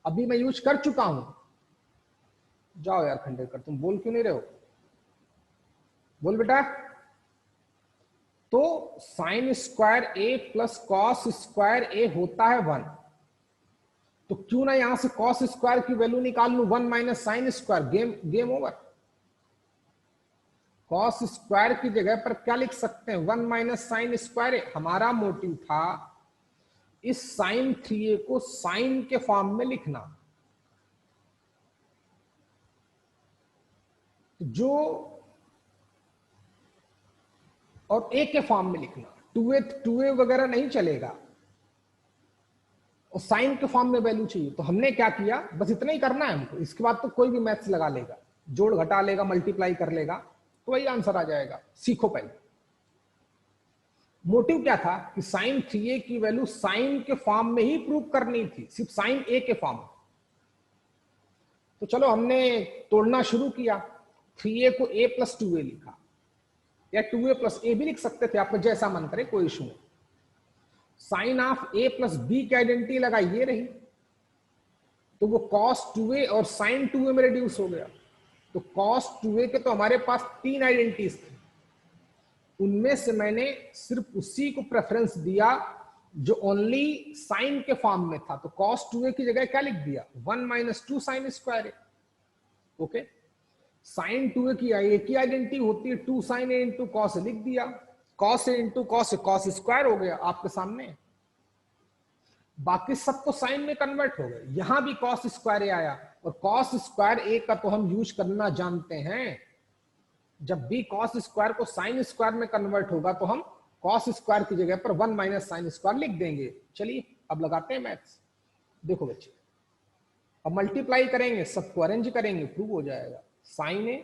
अभी मैं यूज कर चुका हूं। जाओ यार खंडेरकर, तुम बोल क्यों नहीं रहे हो, बोल बेटा। तो साइन स्क्वायर ए प्लस कॉस स्क्वायर ए होता है 1। तो क्यों ना यहां से कॉस स्क्वायर की वैल्यू निकाल लूं, 1 minus sine square, game over. Cos square की जगह पर क्या लिख सकते हैं, 1 माइनस साइन स्क्वायर ए। हमारा मोटिव था इस साइन 3a को साइन के फॉर्म में लिखना। जो और ए के फॉर्म में लिखना, 2a वगैरह नहीं चलेगा और साइन के फॉर्म में वैल्यू चाहिए। तो हमने क्या किया, बस इतना ही करना है हमको, इसके बाद तो कोई भी मैथ्स लगा लेगा, जोड़ घटा लेगा, मल्टीप्लाई कर लेगा, तो वही आंसर आ जाएगा। सीखो पहले मोटिव क्या था कि साइन 3a की वैल्यू साइन के फॉर्म में ही प्रूव करनी थी, सिर्फ साइन ए के फॉर्म में। तो चलो हमने तोड़ना शुरू किया, 3a को a प्लस 2a लिखा, या 2a प्लस a भी लिख सकते थे, आपको जैसा मन करे, कोई इशू नहीं। Sine of a plus b की आइडेंटिटी लगाई, ये रही, तो वो cos 2a और साइन 2a में रिड्यूस हो गया। तो cos 2a के तो हमारे पास 3 आइडेंटिटीज थी, उनमें से मैंने सिर्फ उसी को प्रेफरेंस दिया जो ओनली साइन के फॉर्म में था। तो cos 2a की जगह क्या लिख दिया, 1 माइनस 2 साइन स्क्वायर ए। ओके, साइन 2a की एक ही आइडेंटिटी होती है, 2 साइन ए इंटू कॉस लिख दिया, cos A into cos, cos square हो गया आपके सामने। बाकी सब तो साइन में कन्वर्ट हो गए, यहां भी कॉस स्क्वायर ए आया, और कॉस स्क्वायर ए का तो हम यूज करना जानते हैं। जब भी कॉस स्क्वायर को साइन स्क्वायर में कन्वर्ट होगा तो हम कॉस स्क्वायर की जगह पर 1 माइनस साइन स्क्वायर लिख देंगे। चलिए अब लगाते हैं मैथ्स। देखो बच्चे, अब मल्टीप्लाई करेंगे, सबको अरेंज करेंगे, प्रूव हो जाएगा। साइन ए,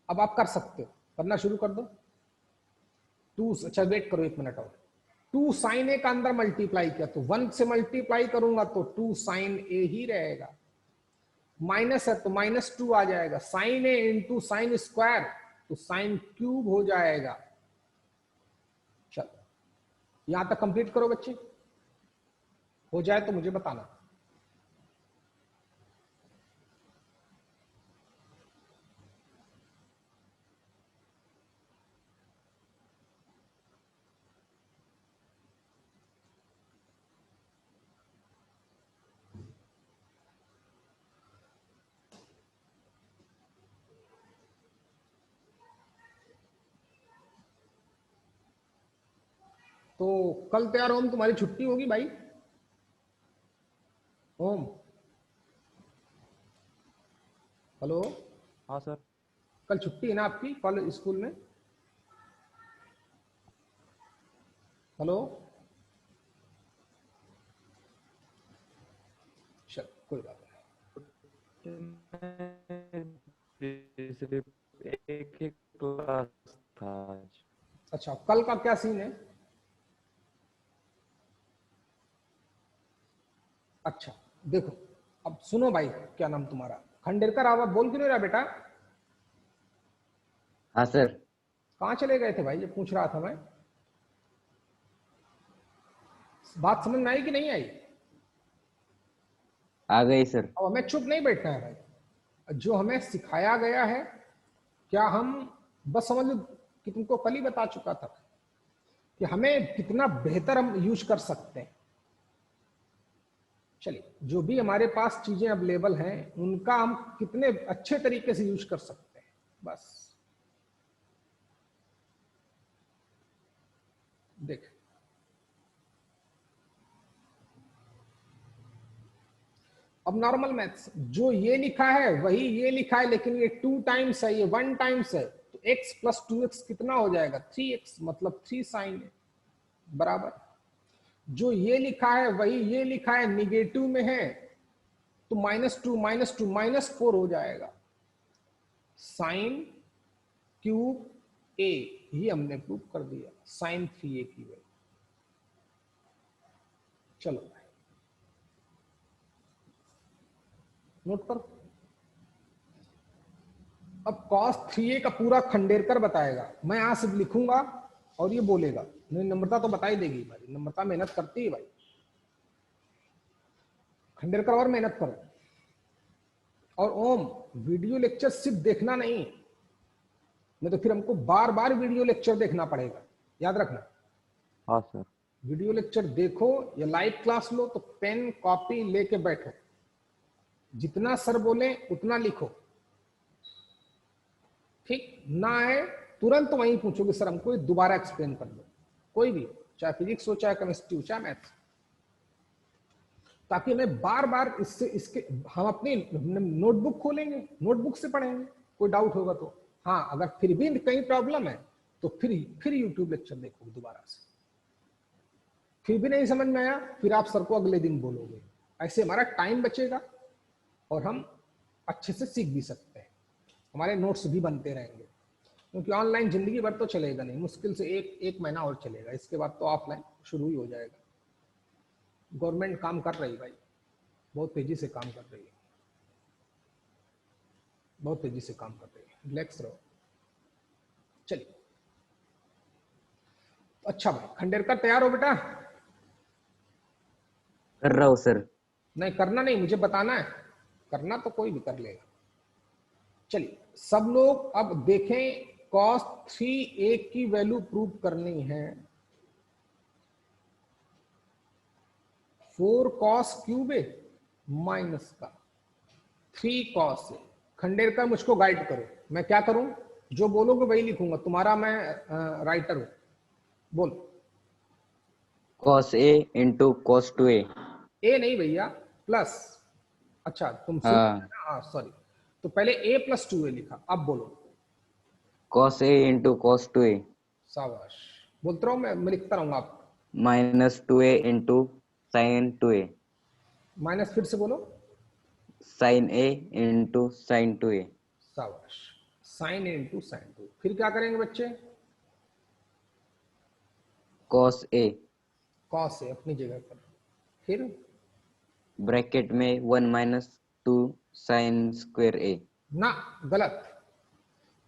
अब आप कर सकते हो, करना शुरू कर दो। 2, अच्छा वेट करो 1 मिनट और, 2 साइन ए का अंदर मल्टीप्लाई किया तो 1 से मल्टीप्लाई करूंगा तो 2 साइन ए ही रहेगा, माइनस है तो -2 आ जाएगा, sign A into sine square तो साइन क्यूब हो जाएगा। चलो यहां तक कंप्लीट करो बच्चे, हो जाए तो मुझे बताना। तो कल तो यार ओम तुम्हारी छुट्टी होगी भाई, ओम, हेलो, हाँ सर। कल छुट्टी है ना आपकी कॉलेज स्कूल में, हेलो, चल कोई बात नहीं। सिर्फ एक ही क्लास था आज। अच्छा, कल का क्या सीन है? अच्छा देखो, अब सुनो भाई, क्या नाम तुम्हारा? खंडेरकर, आवाज बोल क्यों नहीं रहा बेटा? हाँ सर। कहाँ चले गए थे भाई, ये पूछ रहा था मैं। बात समझ में आई कि नहीं आई? आ गए सर। अब हमें चुप नहीं बैठना है भाई, जो हमें सिखाया गया है, क्या हम बस समझ लो कि तुमको कल ही बता चुका था कि हमें कितना बेहतर हम यूज कर सकते हैं। चलिए, जो भी हमारे पास चीजें अवेलेबल हैं उनका हम कितने अच्छे तरीके से यूज कर सकते हैं, बस देख। अब नॉर्मल मैथ्स, जो ये लिखा है वही ये लिखा है, लेकिन ये 2 टाइम्स है, ये 1 टाइम्स है, तो x प्लस 2x कितना हो जाएगा? 3x, मतलब 3 साइन है, बराबर। जो ये लिखा है वही ये लिखा है, निगेटिव में है, तो -2 -2 -4 हो जाएगा। साइन क्यूब a, ये हमने प्रूव कर दिया, साइन 3a की वैल्यू। चलो भाई नोट करो। अब cos 3a का पूरा खंडेरकर बताएगा, मैं यहां से लिखूंगा और ये बोलेगा। नहीं, नम्रता तो बता ही देगी भाई, नम्रता मेहनत करती है भाई। खंडेरकर और मेहनत करो। और ओम, वीडियो लेक्चर सिर्फ देखना नहीं, नहीं तो फिर हमको बार बार वीडियो लेक्चर देखना पड़ेगा, याद रखना। हाँ सर। वीडियो लेक्चर देखो या लाइव क्लास लो तो पेन कॉपी लेके बैठो, जितना सर बोले उतना लिखो, ठीक ना है तुरंत वहीं पूछोगे सर हमको दोबारा एक्सप्लेन कर दो, कोई भी, चाहे फिजिक्स हो, चाहे केमिस्ट्री हो, चाहे मैथ्स, ताकि हमें बार बार इससे इसके हम अपनी नोटबुक खोलेंगे, नोटबुक से पढ़ेंगे, कोई डाउट होगा तो। हाँ, अगर फिर भी कहीं प्रॉब्लम है तो फिर यूट्यूब लेक्चर देखो दोबारा से। फिर भी नहीं समझ में आया, फिर आप सर को अगले दिन बोलोगे। ऐसे हमारा टाइम बचेगा और हम अच्छे से सीख भी सकते हैं, हमारे नोट्स भी बनते रहेंगे। क्योंकि ऑनलाइन जिंदगी भर तो चलेगा नहीं, मुश्किल से एक महीना और चलेगा, इसके बाद तो ऑफलाइन शुरू ही हो जाएगा। गवर्नमेंट काम कर रही भाई, बहुत तेजी से काम कर रही है, बहुत तेजी से काम कर रही है, रिलैक्स रहो। चलिए, अच्छा भाई खंडेरकर तैयार हो बेटा? कर रहा हूँ सर। नहीं करना नहीं, मुझे बताना है, करना तो कोई भी कर लेगा। चलिए सब लोग अब देखें, cos 3a की वैल्यू प्रूव करनी है। 4 cos क्यूब ए माइनस का 3 cos ए। खंडेरकर मुझको गाइड करो, मैं क्या करूं? जो बोलोगे वही लिखूंगा, तुम्हारा मैं राइटर हूं, बोल। cos a into cos 2a। ए नहीं भैया, प्लस। अच्छा तुम सुन, हाँ, हाँ सॉरी, तो पहले a प्लस 2a लिखा, अब बोलो। cos a into cos 2a शाबाश, बोलते रहो, मैं लिखता रहूंगा आप। -2a into sin 2a। Minus फिर से बोलो। sin a into sin 2a। शाबाश, साइन इंटू साइन टू। फिर क्या करेंगे बच्चे? cos a कॉस है अपनी जगह पर, फिर ब्रैकेट में 1 - 2 sin स्क्वायर a। ना, गलत,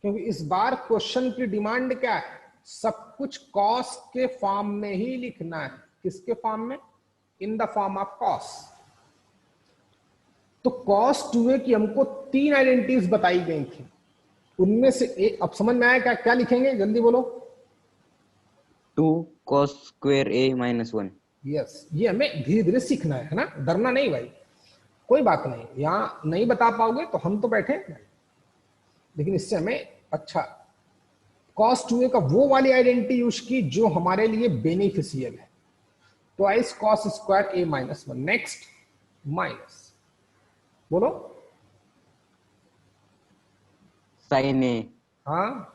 क्योंकि इस बार क्वेश्चन की डिमांड क्या है? सब कुछ कॉस के फॉर्म में ही लिखना है। किसके फॉर्म में? In the form of cos. तो cos 2a की हमको 3 आइडेंटिटीज बताई गई थी, उनमें से एक, अब समझ में आया क्या क्या लिखेंगे, जल्दी बोलो। 2 cos स्क्वायर a -1। यस, ये हमें धीरे धीरे सीखना है ना, डरना नहीं भाई, कोई बात नहीं, यहां नहीं बता पाओगे तो हम तो बैठे हैं, लेकिन इससे हमें अच्छा cos 2a का वो वाली आइडेंटिटी यूज की जो हमारे लिए बेनिफिशियल है। Twice cos square a -1। Next, minus, बोलो। sin a हाँ,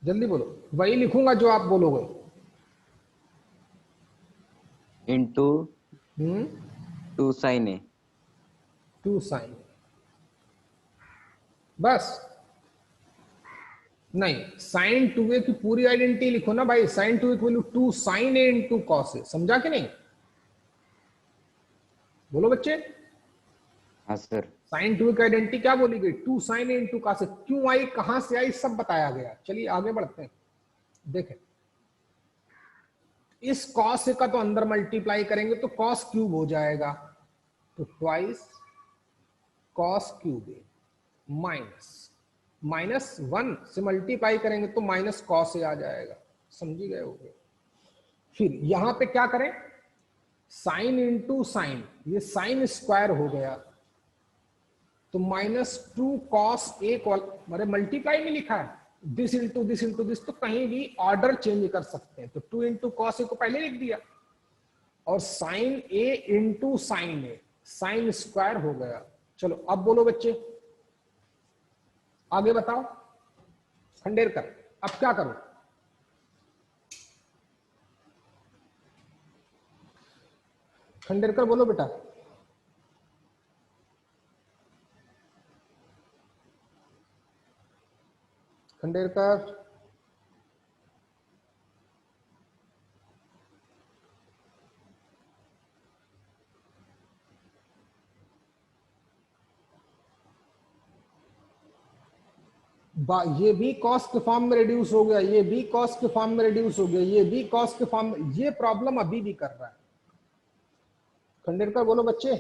जल्दी बोलो, वही लिखूंगा जो आप बोलोगे। Into 2 2 sin a। साइन, बस नहीं, साइन 2a की पूरी आइडेंटिटी लिखो ना भाई, sine 2a equal to sine A into cos A, समझा कि नहीं? बोलो बच्चे। हाँ सर। साइन 2a की आइडेंटिटी क्या बोली गई? Two sine A into cos A. क्यों आई, कहां से आई, सब बताया गया। चलिए आगे बढ़ते हैं। देखें, इस कॉस ए का तो अंदर मल्टीप्लाई करेंगे तो कॉस क्यूब हो जाएगा, तो twice cos cube A minus minus 1 से मल्टीप्लाई करेंगे तो माइनस कॉस ए आ जाएगा। समझी गए होगे? फिर यहां पे क्या करें, साइन इंटू साइन, ये साइन स्क्वायर हो गया, तो -2 कॉस ए, अरे मल्टीप्लाई में लिखा है, दिस इंटू दिस, तो कहीं भी ऑर्डर चेंज कर सकते हैं, तो 2 इंटू कॉस ए को पहले लिख दिया, और sign A into sign A, sine square हो गया। चलो अब बोलो बच्चे, आगे बताओ। खंडेरकर, अब क्या करो? खंडेरकर बोलो बेटा। खंडेरकर, ये भी कॉस के फॉर्म में रिड्यूस हो गया, ये भी कॉस के फॉर्म में रिड्यूस हो गया, ये भी कॉस के फॉर्म में, ये प्रॉब्लम अभी भी कर रहा है। खंडेरकर बोलो बच्चे।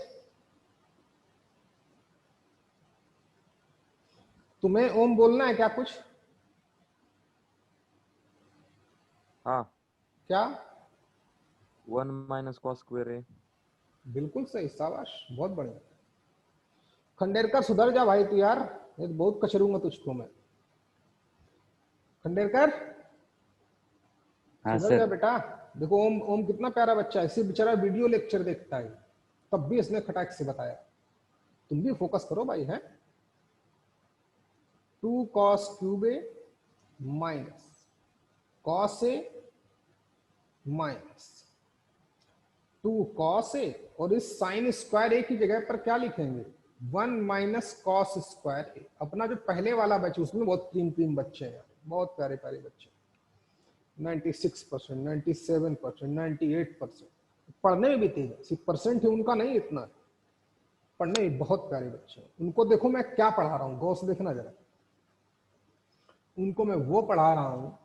तुम्हें ओम बोलना है क्या कुछ? हाँ। क्या? 1 माइनस कॉस स्क्वायर ए। बिल्कुल सही, शाबाश, बहुत बढ़िया। खंडेरकर सुधर जा भाई तू यार, ये तो बहुत कचरूंगा तुझको मैं। खंडेरकर हाँ सुधर जा सर। बेटा। देखो ओम, ओम कितना प्यारा बच्चा है, सिर्फ बेचारा वीडियो लेक्चर देखता है, तब भी इसने खटाक से बताया। तुम भी फोकस करो भाई। है 2 cos cube A minus cos A minus 2 cos ए, और इस साइन स्क्वायर ए की जगह पर क्या लिखेंगे? 1 माइनस कॉस स्क्वायर ए। अपना जो पहले वाला बच्चे, उसमें बहुत क्रीम बच्चे हैं, बहुत प्यारे प्यारे बच्चे, 96%, 97%, 98%, पढ़ने में भी तेज है, सिर्फ परसेंट ही उनका नहीं, इतना पढ़ने में बहुत प्यारे बच्चे हैं। उनको देखो मैं क्या पढ़ा रहा हूँ, गौर से देखना जरा। उनको मैं वो पढ़ा रहा हूँ,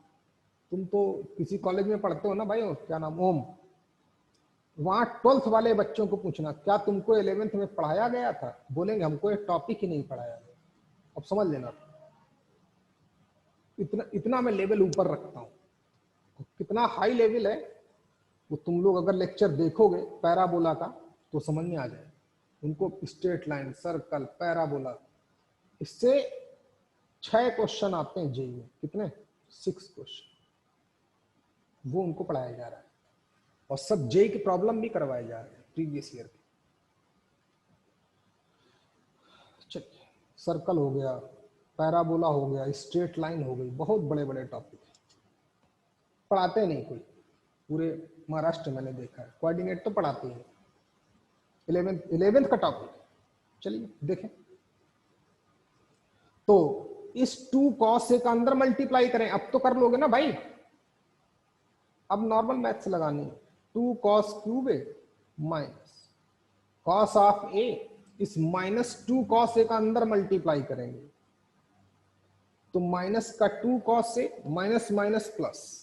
तुम तो किसी कॉलेज में पढ़ते हो ना भाई, क्या नाम, ओम, वहां 12th वाले बच्चों को पूछना क्या तुमको 11th में पढ़ाया गया था, बोलेंगे हमको ये टॉपिक ही नहीं पढ़ाया गया। अब समझ लेना, इतना इतना मैं लेवल ऊपर रखता हूँ। कितना हाई लेवल है वो तुम लोग अगर लेक्चर देखोगे पैराबोला का तो समझ में आ जाए। उनको स्ट्रेट लाइन, सर्कल, पैराबोला, इससे 6 क्वेश्चन आते हैं जेईई में। कितने? 6 क्वेश्चन, वो उनको पढ़ाया जा रहा है, और सब जेईई के प्रॉब्लम भी करवाए जा रहे हैं प्रीवियस ईयर के। चलिए, सर्कल हो गया, पैराबोला हो गया, स्ट्रेट लाइन हो गई, बहुत बड़े बड़े टॉपिक पढ़ाते नहीं कोई, पूरे महाराष्ट्र मैंने देखा है। कोऑर्डिनेट तो पढ़ाते हैं, 11th का टॉपिक। चलिए देखें, तो इस 2 कॉस ए का अंदर मल्टीप्लाई करें, अब तो कर लोगे ना भाई, अब नॉर्मल मैथ्स लगानी है। 2 cos cube A minus cos of A, इस -2 कॉस ए का अंदर मल्टीप्लाई करेंगे तो माइनस का 2 cos A, minus minus plus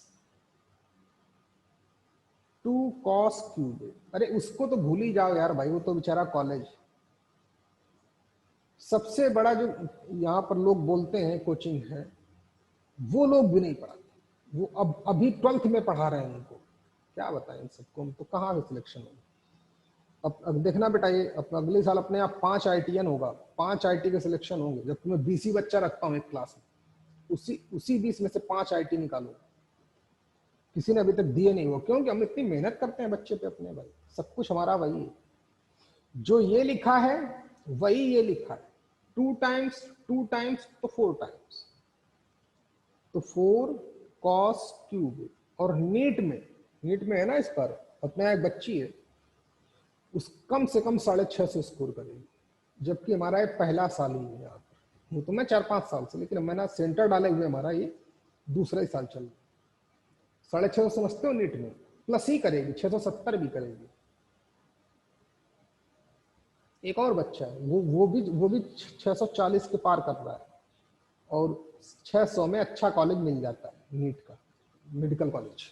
2 cos cube A. अरे उसको तो भूल ही जाओ यार भाई, वो तो बेचारा कॉलेज। सबसे बड़ा जो यहाँ पर लोग बोलते हैं कोचिंग है, वो लोग भी नहीं पढ़ाते, वो अब अभी 12th में पढ़ा रहे हैं उनको। क्या बताएं इन सबको, हम तो कहाँ से सिलेक्शन होगा। अब देखना बेटा, ये अपना अगले साल अपने आप 5 ITN होगा, 5 IT के सिलेक्शन होंगे। जब तुम्हें 20 ही बच्चा रखता हूँ एक क्लास में, उसी 20 में से 5 IT निकालो। किसी ने अभी तक दिए नहीं हो, क्योंकि हम इतनी मेहनत करते हैं बच्चे पे अपने भाई, सब कुछ हमारा वही है। जो ये लिखा है वही ये लिखा है, 2 टाइम्स तो 4 टाइम्स, तो 4 कॉस क्यूब। और नीट में है ना, इस पर अपने यहाँ एक बच्ची है, उस कम से कम 6.5 से स्कोर करेगी, जबकि हमारा ये पहला साल ही है यहाँ पर। वो तो मैं 4-5 साल से, लेकिन मैंने सेंटर डाले हुए हमारा ये दूसरा ही साल चल रहा। 650 समझते हो नीट में, प्लस ही करेगी, 670 भी करेगी। एक और बच्चा है वो भी 640 के पार कर रहा है, और 600 में अच्छा कॉलेज मिल जाता है नीट का, मेडिकल कॉलेज।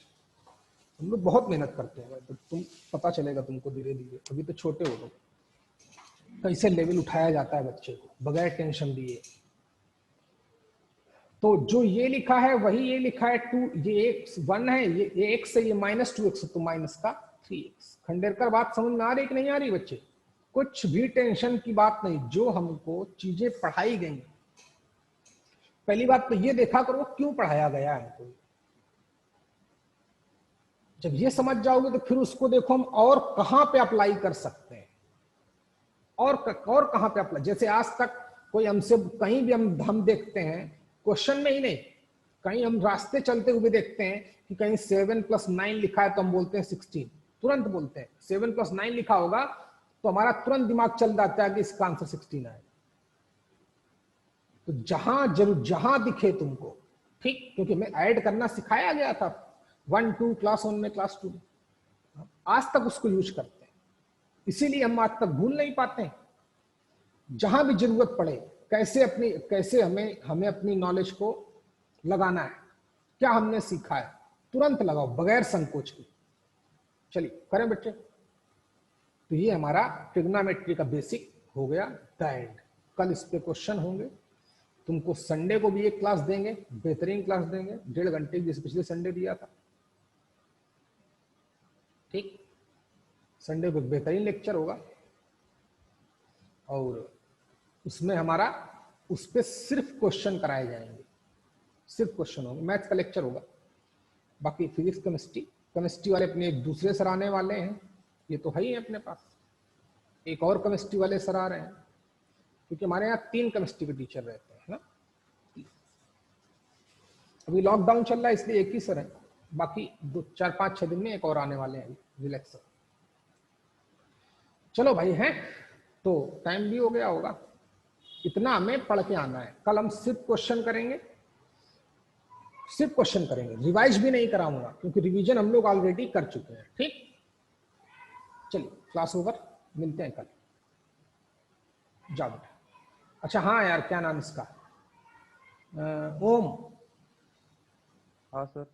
हम लोग बहुत मेहनत करते हैं भाई, तो तुम पता चलेगा तुमको धीरे धीरे, अभी तो छोटे हो तुम। कैसे लेवल उठाया जाता है बच्चे को बगैर टेंशन लिए। तो जो ये लिखा है वही ये लिखा है 2, ये x 1 है, ये x है, ये -2x, तो माइनस का 3x। खंडेरकर बात समझ में आ रही कि नहीं आ रही बच्चे? कुछ भी टेंशन की बात नहीं, जो हमको चीजें पढ़ाई गई, पहली बात तो ये देखा करो क्यों पढ़ाया गया है हमको। जब ये समझ जाओगे तो फिर उसको देखो हम और कहां पे अप्लाई कर सकते हैं, और कहां पे अप्लाई। जैसे आज तक कोई हमसे कहीं भी हम देखते हैं, क्वेश्चन में ही नहीं, कहीं हम रास्ते चलते हुए देखते हैं कि कहीं 7 + 9 लिखा है तो हम बोलते हैं 16, तुरंत बोलते हैं 7 + 9 लिखा होगा, तो हमारा तुरंत दिमाग चल जाता है कि इसका आंसर 16 है। तो जहां दिखे तुमको, ठीक, क्योंकि मैं ऐड करना सिखाया गया था 1 2 क्लास 1 में, क्लास 2 में, आज तक उसको यूज करते हैं, इसीलिए हम आज तक भूल नहीं पाते हैं। जहां भी जरूरत पड़े, कैसे हमें अपनी नॉलेज को लगाना है, क्या हमने सीखा है, तुरंत लगाओ बगैर संकोच के। चलिए करें बच्चे। तो ये हमारा ट्रिग्नोमेट्री का बेसिक हो गया द एंड। कल इस पे क्वेश्चन होंगे, तुमको संडे को भी एक क्लास देंगे, बेहतरीन क्लास देंगे 1.5 घंटे, जैसे पिछले संडे दिया था, ठीक। संडे को बेहतरीन लेक्चर होगा, और उसमें हमारा उस पर सिर्फ क्वेश्चन कराए जाएंगे, सिर्फ क्वेश्चन होंगे, मैथ्स का लेक्चर होगा। बाकी फिजिक्स केमिस्ट्री वाले अपने एक दूसरे सर आने वाले हैं, ये तो है ही अपने पास, एक और केमिस्ट्री वाले सर आ रहे हैं, क्योंकि हमारे यहाँ 3 केमिस्ट्री के टीचर रहते हैं ना। अभी लॉकडाउन चल रहा है इसलिए एक ही सर है, बाकी 4-5-6 दिन में एक और आने वाले हैं रिलैक्स। चलो भाई हैं, तो टाइम भी हो गया होगा, इतना हमें पढ़ के आना है। कल हम सिर्फ क्वेश्चन करेंगे, रिवाइज भी नहीं कराऊंगा, क्योंकि रिवीजन हम लोग ऑलरेडी कर चुके हैं, ठीक। चलिए क्लास ओवर, मिलते हैं कल, जाओ बेटा। अच्छा हाँ यार, क्या नाम इसका, ओम, हाँ सर।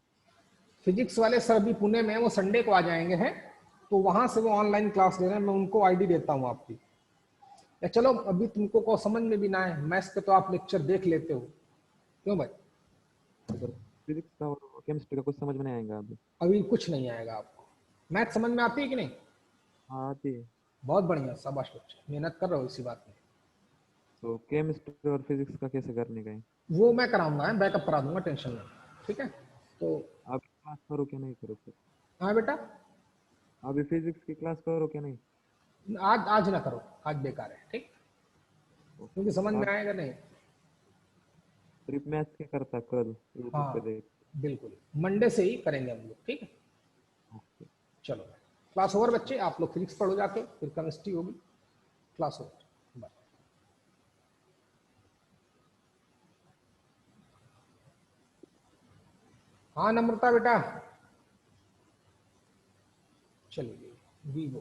फिजिक्स वाले सर भी पुणे में, वो संडे को आ जाएंगे हैं, तो वहां से वो ऑनलाइन क्लास ले रहे हैं, मैं उनको आईडी देता हूँ आपकी। या चलो अभी तुमको को समझ में भी ना है, मैथ्स के तो आप लेक्चर देख लेते हो, क्यों भाई? सर फिजिक्स का और केमिस्ट्री का कुछ समझ में नहीं आएगा अभी। अभी कुछ नहीं आएगा आपको। मैथ समझ में आती है कि नहीं? हाँ आती है। बहुत बढ़िया, शाबाश बच्चे, मेहनत कर रहे हो इसी बात में। तो केमिस्ट्री और फिजिक्स का कैसे करने का है? वो मैं कराऊंगा, बैकअप करा दूंगा, टेंशन नहीं, ठीक है। तो आप क्लास करो क्या नहीं करो फिर? हाँ बेटा, अभी फिजिक्स की क्लास करो क्या नहीं? आज ना करो, आज बेकार है, ठीक, क्योंकि समझ में आप आएगा नहीं। सिर्फ मैथ्स क्या करता है कल यूट्यूब पे हाँ देख। बिल्कुल, मंडे से ही करेंगे हम लोग, ठीक है। ओके। चलो क्लास ओवर बच्चे, आप लोग फिजिक्स पढ़ो जाके, फिर केमिस्ट्री होगी, क्लास ओवर, बाय। हाँ नम्रता बेटा, चलिए वीवो